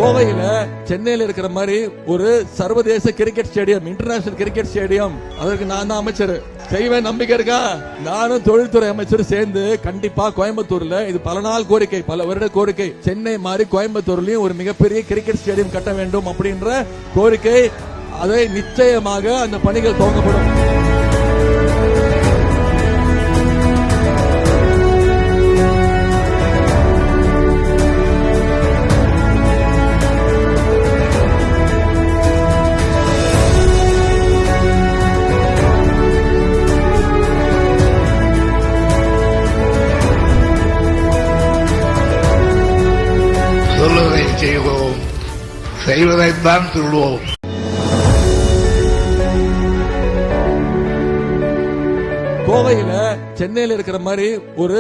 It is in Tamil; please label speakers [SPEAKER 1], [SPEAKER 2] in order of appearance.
[SPEAKER 1] கோவையில சென்னையில இருக்கிற மாதிரி ஒரு சர்வதேச cricket stadium, international cricket stadium, அதற்கு நான் தான் அமைச்சர். செய்வேன் நம்பிக்கை இருக்கா? நானும் தொழில்துறை அமைச்சர் சேர்ந்து கண்டிப்பா கோயம்புத்தூர்ல, இது பல நாள் கோரிக்கை, பல வருட கோரிக்கை, சென்னை மாதிரி கோயம்புத்தூர்லயும் ஒரு மிகப்பெரிய கிரிக்கெட் ஸ்டேடியம் கட்ட வேண்டும் அப்படின்ற கோரிக்கை. அதை நிச்சயமாக அந்த பணிகள் துவங்கப்படும்.
[SPEAKER 2] சொல்வதை செய்வோம், செய்வதைத்தான் சொல்வோம்.
[SPEAKER 1] கோவையில சென்னையில இருக்கிற மாதிரி ஒரு